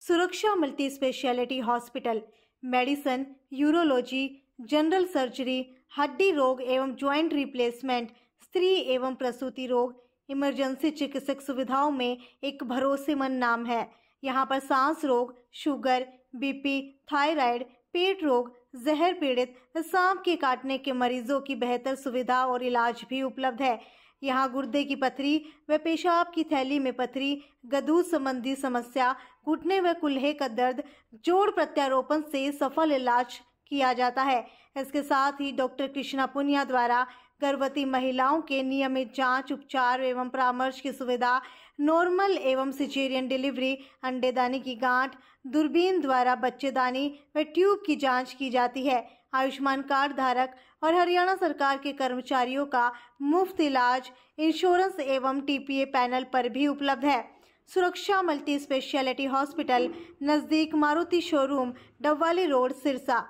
सुरक्षा multi speciality hospital medicine, urology, general surgery, हड्डी रोग एवं ज्वाइंट रिप्लेसमेंट, स्त्री एवं प्रसूति रोग, इमरजेंसी चिकित्सक सुविधाओं में एक भरोसेमंद नाम है। यहाँ पर सांस रोग, शुगर, बीपी, थायराइड, पेट रोग, जहर पीड़ित, सांप के काटने के मरीजों की बेहतर सुविधा और इलाज भी उपलब्ध है। यहाँ गुर्दे की पथरी व पेशाब की थैली में पथरी, गदूद संबंधी समस्या, घुटने व कुल्हे का दर्द, जोड़ प्रत्यारोपण से सफल इलाज किया जाता है। इसके साथ ही डॉक्टर कृष्णा पुनिया द्वारा गर्भवती महिलाओं के नियमित जांच, उपचार एवं परामर्श की सुविधा, नॉर्मल एवं सिजेरियन डिलीवरी, अंडेदानी की गांठ, दूरबीन द्वारा बच्चेदानी व ट्यूब की जांच की जाती है। आयुष्मान कार्ड धारक और हरियाणा सरकार के कर्मचारियों का मुफ्त इलाज इंश्योरेंस एवं टीपीए पैनल पर भी उपलब्ध है। सुरक्षा मल्टी स्पेशलिटी हॉस्पिटल नजदीक Maruti showroom, Dabwali road, Sirsa.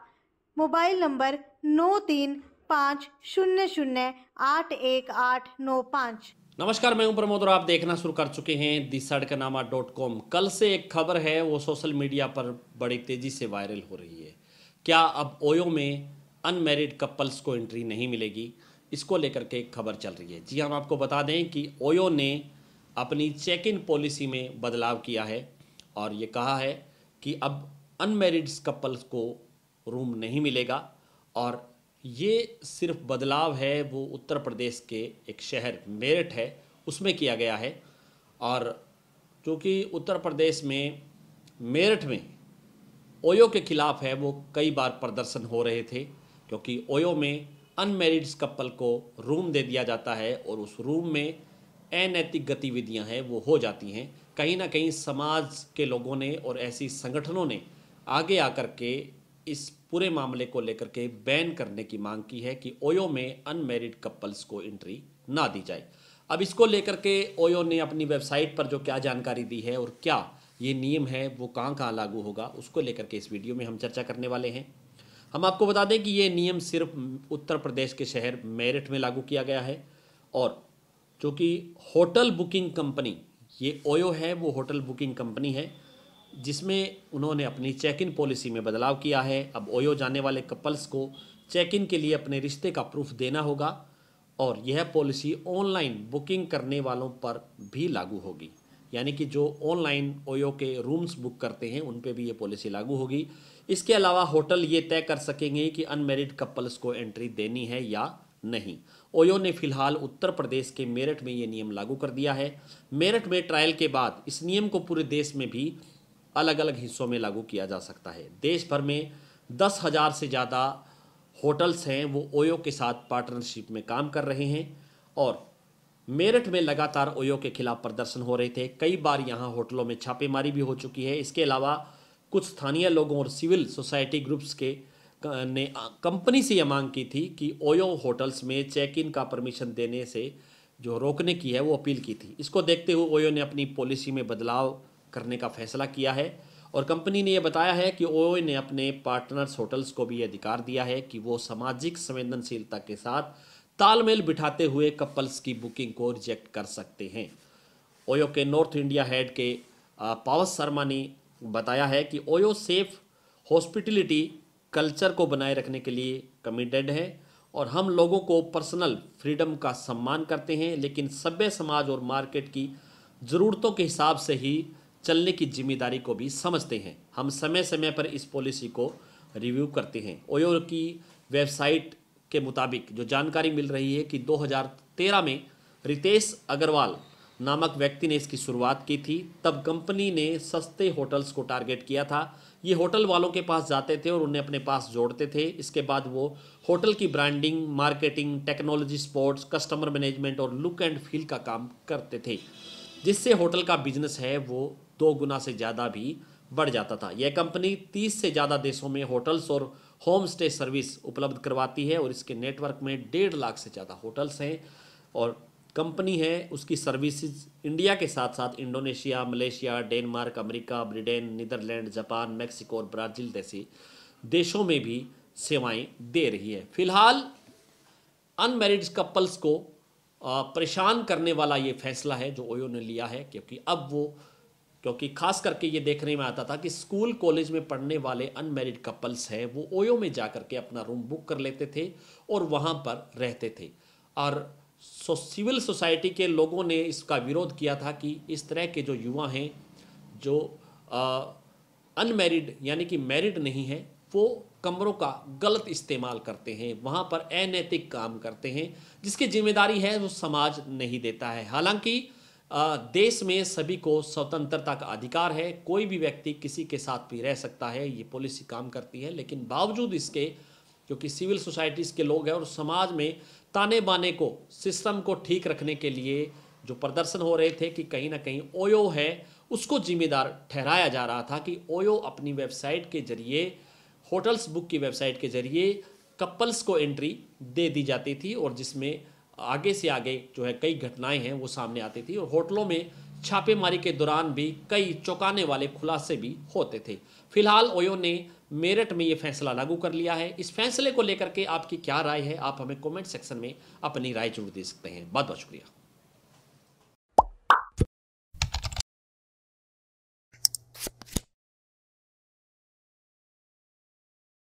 Mobile number 9350081895। नमस्कार, मैं हूं प्रमोद और आप देखना शुरू कर चुके हैं दिसड़कनामा.com। कल से एक खबर है वो सोशल मीडिया पर बड़ी तेजी से वायरल हो रही है। क्या अब ओयो में अनमैरिड कपल्स को एंट्री नहीं मिलेगी? इसको लेकर के एक खबर चल रही है। जी हम आपको बता दें कि ओयो ने अपनी चेक इन पॉलिसी में बदलाव किया है और ये कहा है कि अब अनमैरिड कपल्स को रूम नहीं मिलेगा। और ये सिर्फ बदलाव है वो उत्तर प्रदेश के एक शहर मेरठ है उसमें किया गया है। और क्योंकि उत्तर प्रदेश में मेरठ में ओयो के खिलाफ है वो कई बार प्रदर्शन हो रहे थे, क्योंकि ओयो में अनमैरिड कपल को रूम दे दिया जाता है और उस रूम में अनैतिक गतिविधियां हैं वो हो जाती हैं। कहीं ना कहीं समाज के लोगों ने और ऐसी संगठनों ने आगे आकर के इस पूरे मामले को लेकर के बैन करने की मांग की है कि ओयो में अनमैरिड कपल्स को एंट्री ना दी जाए। अब इसको लेकर के ओयो ने अपनी वेबसाइट पर जो क्या जानकारी दी है और क्या ये नियम है वो कहाँ लागू होगा, उसको लेकर के इस वीडियो में हम चर्चा करने वाले हैं। हम आपको बता दें कि ये नियम सिर्फ उत्तर प्रदेश के शहर मेरठ में लागू किया गया है। और जो कि होटल बुकिंग कंपनी ये ओयो है वो होटल बुकिंग कंपनी है जिसमें उन्होंने अपनी चेक इन पॉलिसी में बदलाव किया है। अब ओयो जाने वाले कपल्स को चेक इन के लिए अपने रिश्ते का प्रूफ देना होगा और यह पॉलिसी ऑनलाइन बुकिंग करने वालों पर भी लागू होगी। यानी कि जो ऑनलाइन ओयो के रूम्स बुक करते हैं उन पे भी ये पॉलिसी लागू होगी। इसके अलावा होटल ये तय कर सकेंगे कि अनमैरिड कपल्स को एंट्री देनी है या नहीं। ओयो ने फिलहाल उत्तर प्रदेश के मेरठ में ये नियम लागू कर दिया है। मेरठ में ट्रायल के बाद इस नियम को पूरे देश में भी अलग अलग हिस्सों में लागू किया जा सकता है। देश भर में 10,000 से ज़्यादा होटल्स हैं वो ओयो के साथ पार्टनरशिप में काम कर रहे हैं। और मेरठ में लगातार ओयो के खिलाफ प्रदर्शन हो रहे थे। कई बार यहाँ होटलों में छापेमारी भी हो चुकी है। इसके अलावा कुछ स्थानीय लोगों और सिविल सोसाइटी ग्रुप्स के ने कंपनी से यह मांग की थी कि ओयो होटल्स में चेक इन का परमिशन देने से जो रोकने की है वो अपील की थी। इसको देखते हुए ओयो ने अपनी पॉलिसी में बदलाव करने का फैसला किया है और कंपनी ने यह बताया है कि ओयो ने अपने पार्टनर्स होटल्स को भी अधिकार दिया है कि वो सामाजिक संवेदनशीलता के साथ तालमेल बिठाते हुए कपल्स की बुकिंग को रिजेक्ट कर सकते हैं। ओयो के नॉर्थ इंडिया हेड के पावस शर्मा ने बताया है कि ओयो सेफ हॉस्पिटलिटी कल्चर को बनाए रखने के लिए कमिटेड है और हम लोगों को पर्सनल फ्रीडम का सम्मान करते हैं, लेकिन सभ्य समाज और मार्केट की ज़रूरतों के हिसाब से ही चलने की जिम्मेदारी को भी समझते हैं। हम समय समय पर इस पॉलिसी को रिव्यू करते हैं। ओयो की वेबसाइट के मुताबिक जो जानकारी मिल रही है कि 2013 में रितेश अग्रवाल नामक व्यक्ति ने इसकी शुरुआत की थी। तब कंपनी ने सस्ते होटल्स को टारगेट किया था। ये होटल वालों के पास जाते थे और उन्हें अपने पास जोड़ते थे। इसके बाद वो होटल की branding, marketing, technology, sports, customer management और लुक एंड फील का काम करते थे, जिससे होटल का बिजनेस है वो 2 गुना से ज़्यादा भी बढ़ जाता था। यह कंपनी 30 से ज़्यादा देशों में होटल्स और होम स्टे सर्विस उपलब्ध करवाती है और इसके नेटवर्क में 1.5 लाख से ज़्यादा होटल्स हैं। और कंपनी है उसकी सर्विसेज इंडिया के साथ साथ Indonesia, Malaysia, Denmark, America, Britain, Netherlands, Japan, Mexico और ब्राज़ील जैसे देशों में भी सेवाएं दे रही है। फिलहाल अनमैरिड कपल्स को परेशान करने वाला ये फैसला है जो ओयो ने लिया है, क्योंकि अब वो क्योंकि खास करके ये देखने में आता था कि स्कूल कॉलेज में पढ़ने वाले अनमैरिड कपल्स हैं वो ओयो में जा करके अपना रूम बुक कर लेते थे और वहाँ पर रहते थे। और सिविल सोसाइटी के लोगों ने इसका विरोध किया था कि इस तरह के जो युवा हैं जो अनमैरिड यानी कि मैरिड नहीं है वो कमरों का गलत इस्तेमाल करते हैं, वहाँ पर अनैतिक काम करते हैं जिसकी जिम्मेदारी है वो समाज नहीं देता है। हालांकि देश में सभी को स्वतंत्रता का अधिकार है, कोई भी व्यक्ति किसी के साथ भी रह सकता है, ये पॉलिसी काम करती है। लेकिन बावजूद इसके क्योंकि सिविल सोसाइटीज़ के लोग हैं और समाज में ताने बाने को सिस्टम को ठीक रखने के लिए जो प्रदर्शन हो रहे थे कि कहीं ना कहीं ओयो है उसको जिम्मेदार ठहराया जा रहा था कि ओयो अपनी वेबसाइट के जरिए होटल्स बुक की वेबसाइट के जरिए कपल्स को एंट्री दे दी जाती थी और जिसमें आगे से आगे जो है कई घटनाएं हैं वो सामने आती थी और होटलों में छापेमारी के दौरान भी कई चौंकाने वाले खुलासे भी होते थे। फिलहाल ओयो ने मेरठ में ये फैसला लागू कर लिया है। इस फैसले को लेकर के आपकी क्या राय है, आप हमें कमेंट सेक्शन में अपनी राय जरूर दे सकते हैं। बहुत बहुत शुक्रिया।